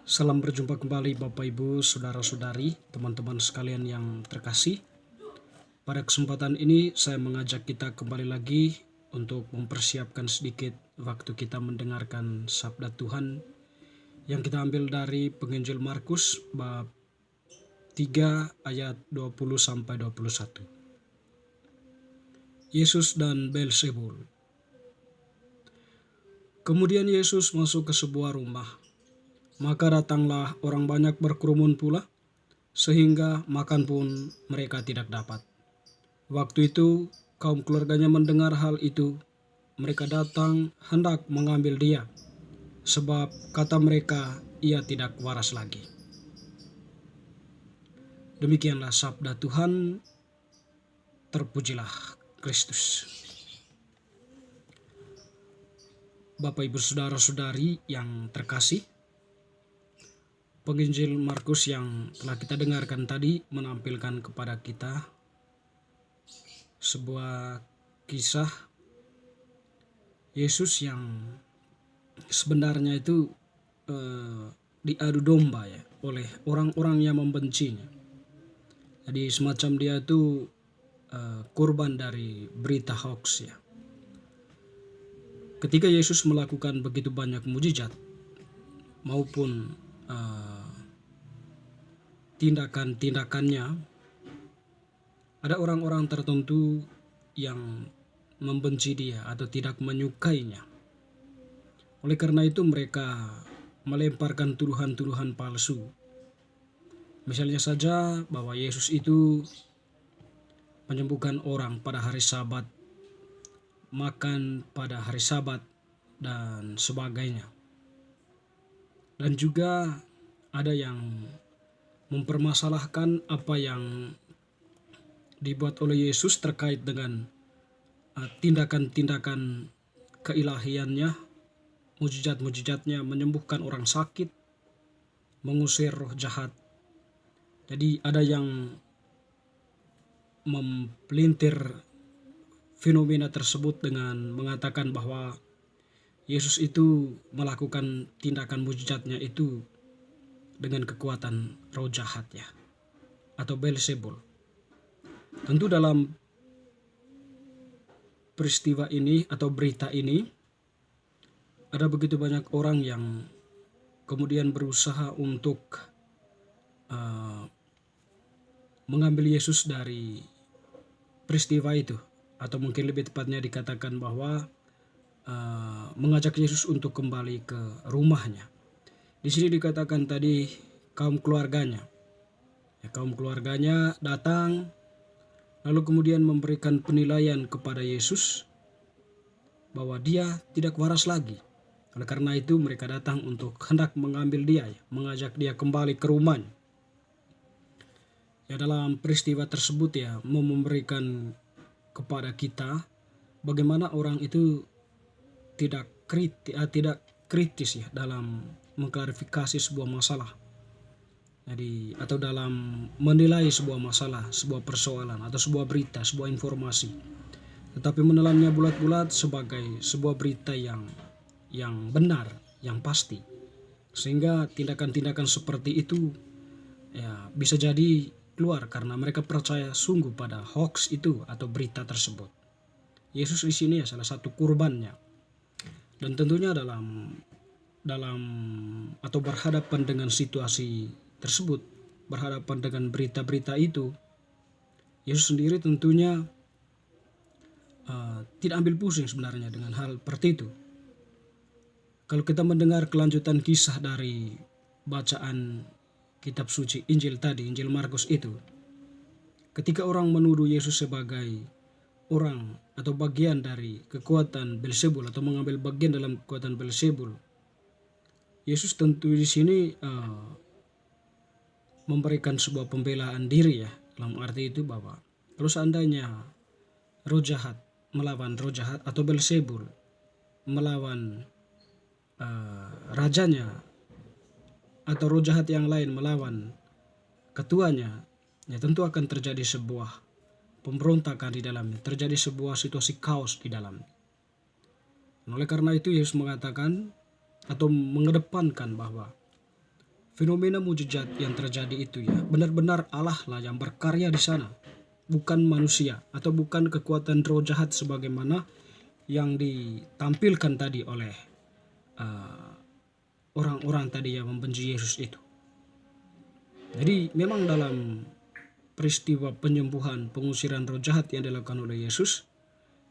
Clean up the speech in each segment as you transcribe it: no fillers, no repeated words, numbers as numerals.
Salam berjumpa kembali Bapak Ibu, Saudara-saudari, teman-teman sekalian yang terkasih. Pada kesempatan ini saya mengajak kita kembali lagi untuk mempersiapkan sedikit waktu kita mendengarkan sabda Tuhan yang kita ambil dari Penginjil Markus bab 3 ayat 20 sampai 21. Yesus dan Beelzebul. Kemudian Yesus masuk ke sebuah rumah. Maka datanglah orang banyak berkerumun pula, sehingga makan pun mereka tidak dapat. Waktu itu kaum keluarganya mendengar hal itu. Mereka datang hendak mengambil dia, sebab kata mereka ia tidak waras lagi. Demikianlah sabda Tuhan, terpujilah Kristus. Bapak Ibu Saudara-saudari yang terkasih, Penginjil Markus yang telah kita dengarkan tadi menampilkan kepada kita sebuah kisah Yesus yang sebenarnya itu diadu domba ya oleh orang-orang yang membencinya. Jadi semacam dia itu korban dari berita hoax ya. Ketika Yesus melakukan begitu banyak mujizat maupun tindakan-tindakannya, ada orang-orang tertentu yang membenci dia atau tidak menyukainya. Oleh karena itu mereka melemparkan tuduhan-tuduhan palsu. Misalnya saja bahwa Yesus itu menyembuhkan orang pada hari Sabat, makan pada hari Sabat, dan sebagainya. Dan juga ada yang mempermasalahkan apa yang dibuat oleh Yesus terkait dengan tindakan-tindakan keilahiannya, mujizat-mujizatnya, menyembuhkan orang sakit, mengusir roh jahat. Jadi ada yang mempelintir fenomena tersebut dengan mengatakan bahwa Yesus itu melakukan tindakan mujizatnya itu dengan kekuatan roh jahat ya, atau Beelzebul. Tentu dalam peristiwa ini atau berita ini ada begitu banyak orang yang kemudian berusaha untuk mengambil Yesus dari peristiwa itu, atau mungkin lebih tepatnya dikatakan bahwa mengajak Yesus untuk kembali ke rumahnya. Di sini dikatakan tadi kaum keluarganya. Ya, kaum keluarganya datang lalu kemudian memberikan penilaian kepada Yesus bahwa dia tidak waras lagi. Oleh karena itu mereka datang untuk hendak mengambil dia, ya, mengajak dia kembali ke rumahnya. Ya, dalam peristiwa tersebut ya memberikan kepada kita bagaimana orang itu tidak kritis ya dalam mengklarifikasi sebuah masalah. Jadi atau dalam menilai sebuah masalah, sebuah persoalan atau sebuah berita, sebuah informasi. Tetapi menelannya bulat-bulat sebagai sebuah berita yang benar, yang pasti. Sehingga tindakan-tindakan seperti itu ya bisa jadi keluar karena mereka percaya sungguh pada hoax itu atau berita tersebut. Yesus di sini ya salah satu kurbannya. Dan tentunya dalam atau berhadapan dengan situasi tersebut, berhadapan dengan berita-berita itu, Yesus sendiri tentunya tidak ambil pusing sebenarnya dengan hal seperti itu. Kalau kita mendengar kelanjutan kisah dari bacaan kitab suci Injil tadi, Injil Markus itu, ketika orang menuduh Yesus sebagai orang atau bagian dari kekuatan Beelzebul atau mengambil bagian dalam kekuatan Beelzebul, Yesus tentu di sini memberikan sebuah pembelaan diri ya, dalam arti itu bahwa kalau seandainya roh jahat melawan roh jahat atau Beelzebul melawan rajanya atau roh jahat yang lain melawan ketuanya, ya tentu akan terjadi sebuah pemberontakan di dalamnya, terjadi sebuah situasi kaos di dalamnya. Oleh karena itu Yesus mengatakan atau mengedepankan bahwa fenomena mujizat yang terjadi itu ya benar-benar Allah lah yang berkarya di sana, bukan manusia atau bukan kekuatan roh jahat sebagaimana yang ditampilkan tadi oleh uh, orang-orang tadi yang membenci Yesus itu. Jadi memang dalam peristiwa penyembuhan pengusiran roh jahat yang dilakukan oleh Yesus,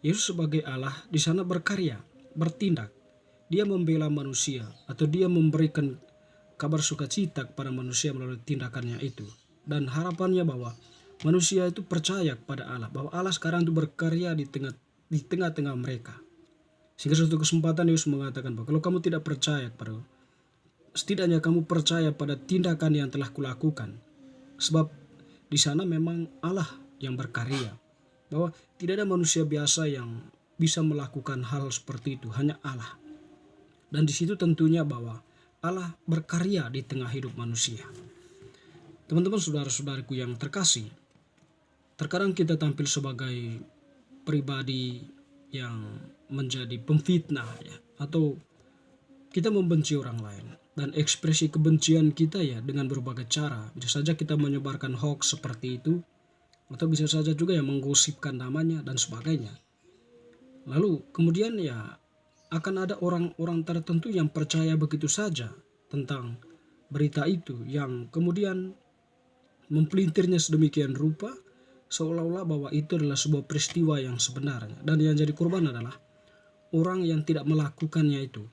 Yesus sebagai Allah di sana berkarya, bertindak. Dia membela manusia atau dia memberikan kabar sukacita kepada manusia melalui tindakannya itu. Dan harapannya bahwa manusia itu percaya kepada Allah, bahwa Allah sekarang itu berkarya di tengah-tengah mereka. Sehingga suatu kesempatan Yesus mengatakan bahwa kalau kamu tidak percaya kepada, setidaknya kamu percaya pada tindakan yang telah kulakukan. Sebab di sana memang Allah yang berkarya. Bahwa tidak ada manusia biasa yang bisa melakukan hal seperti itu, hanya Allah. Dan di situ tentunya bahwa Allah berkarya di tengah hidup manusia. Teman-teman, saudara-saudariku yang terkasih, terkadang kita tampil sebagai pribadi yang menjadi pemfitnah ya, atau kita membenci orang lain. Dan ekspresi kebencian kita ya dengan berbagai cara. Bisa saja kita menyebarkan hoax seperti itu, atau bisa saja juga yang menggosipkan namanya dan sebagainya. Lalu kemudian ya akan ada orang-orang tertentu yang percaya begitu saja tentang berita itu, yang kemudian mempelintirnya sedemikian rupa seolah-olah bahwa itu adalah sebuah peristiwa yang sebenarnya, dan yang jadi korban adalah orang yang tidak melakukannya itu.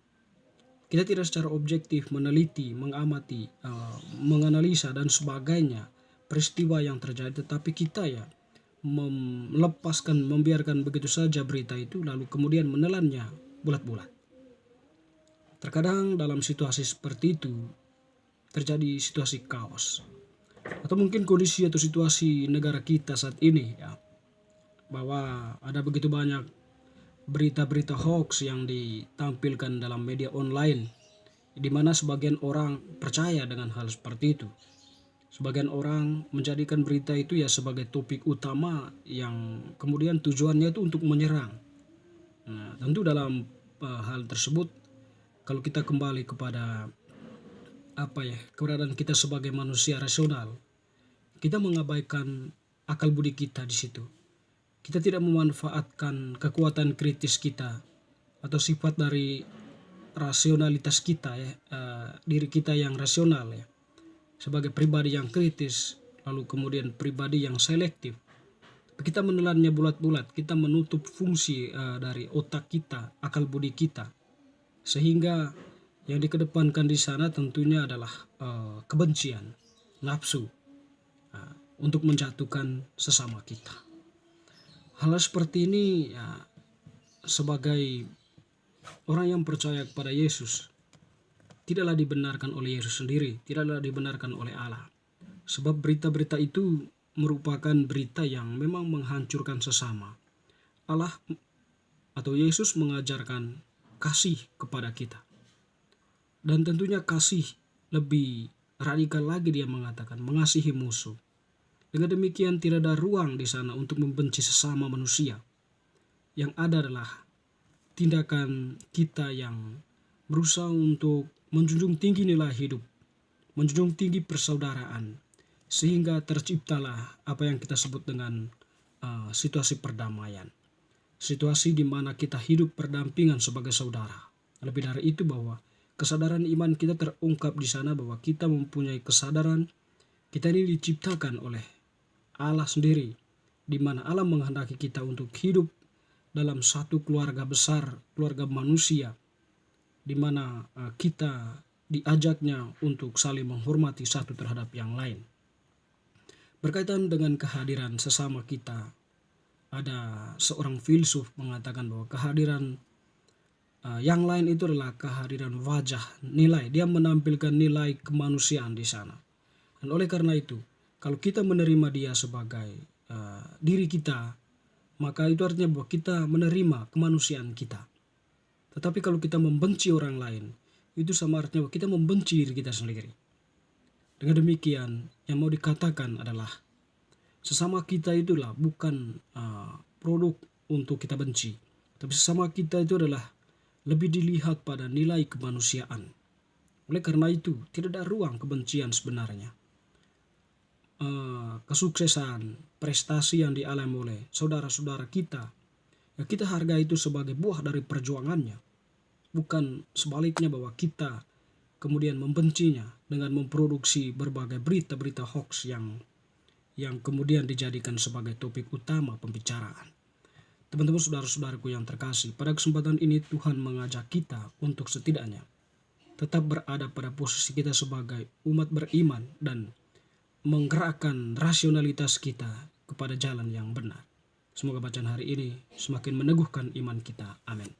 Kita tidak secara objektif meneliti, mengamati, menganalisa dan sebagainya peristiwa yang terjadi, tetapi kita ya melepaskan, membiarkan begitu saja berita itu, lalu kemudian menelannya bulat-bulat. Terkadang dalam situasi seperti itu terjadi situasi kaos, atau mungkin kondisi atau situasi negara kita saat ini ya, bahwa ada begitu banyak berita-berita hoax yang ditampilkan dalam media online, di mana sebagian orang percaya dengan hal seperti itu. Sebagian orang menjadikan berita itu ya sebagai topik utama yang kemudian tujuannya itu untuk menyerang. Nah, tentu dalam hal tersebut, kalau kita kembali kepada keberadaan kita sebagai manusia rasional, kita mengabaikan akal budi kita di situ. Kita tidak memanfaatkan kekuatan kritis kita atau sifat dari rasionalitas kita ya, diri kita yang rasional ya, sebagai pribadi yang kritis, lalu kemudian pribadi yang selektif. Kita menelannya bulat-bulat, kita menutup fungsi dari otak kita, akal budi kita, sehingga yang dikedepankan di sana tentunya adalah kebencian, nafsu, untuk menjatuhkan sesama kita. Hal seperti ini ya, sebagai orang yang percaya kepada Yesus, tidaklah dibenarkan oleh Yesus sendiri, tidaklah dibenarkan oleh Allah. Sebab berita-berita itu merupakan berita yang memang menghancurkan sesama. Allah atau Yesus mengajarkan kasih kepada kita. Dan tentunya kasih lebih radikal lagi, dia mengatakan mengasihi musuh. Dengan demikian tidak ada ruang di sana untuk membenci sesama manusia. Yang ada adalah tindakan kita yang berusaha untuk menjunjung tinggi nilai hidup, menjunjung tinggi persaudaraan, sehingga terciptalah apa yang kita sebut dengan situasi perdamaian. Situasi di mana kita hidup berdampingan sebagai saudara. Lebih dari itu, bahwa kesadaran iman kita terungkap di sana, bahwa kita mempunyai kesadaran kita ini diciptakan oleh Allah sendiri, di mana Allah menghendaki kita untuk hidup dalam satu keluarga besar, keluarga manusia, di mana kita diajaknya untuk saling menghormati satu terhadap yang lain. Berkaitan dengan kehadiran sesama kita, ada seorang filsuf mengatakan bahwa kehadiran yang lain itu adalah kehadiran wajah, nilai. Dia menampilkan nilai kemanusiaan di sana. Dan oleh karena itu, kalau kita menerima dia sebagai diri kita, maka itu artinya bahwa kita menerima kemanusiaan kita. Tetapi kalau kita membenci orang lain, itu sama artinya bahwa kita membenci diri kita sendiri. Dengan demikian, yang mau dikatakan adalah sesama kita itulah bukan produk untuk kita benci, tapi sesama kita itu adalah lebih dilihat pada nilai kemanusiaan. Oleh karena itu, tidak ada ruang kebencian sebenarnya. Kesuksesan, prestasi yang dialami oleh saudara-saudara kita, ya kita hargai itu sebagai buah dari perjuangannya. Bukan sebaliknya bahwa kita kemudian membencinya dengan memproduksi berbagai berita-berita hoax yang kemudian dijadikan sebagai topik utama pembicaraan. Teman-teman saudara-saudaraku yang terkasih, pada kesempatan ini Tuhan mengajak kita untuk setidaknya tetap berada pada posisi kita sebagai umat beriman dan menggerakkan rasionalitas kita kepada jalan yang benar. Semoga bacaan hari ini semakin meneguhkan iman kita. Amin.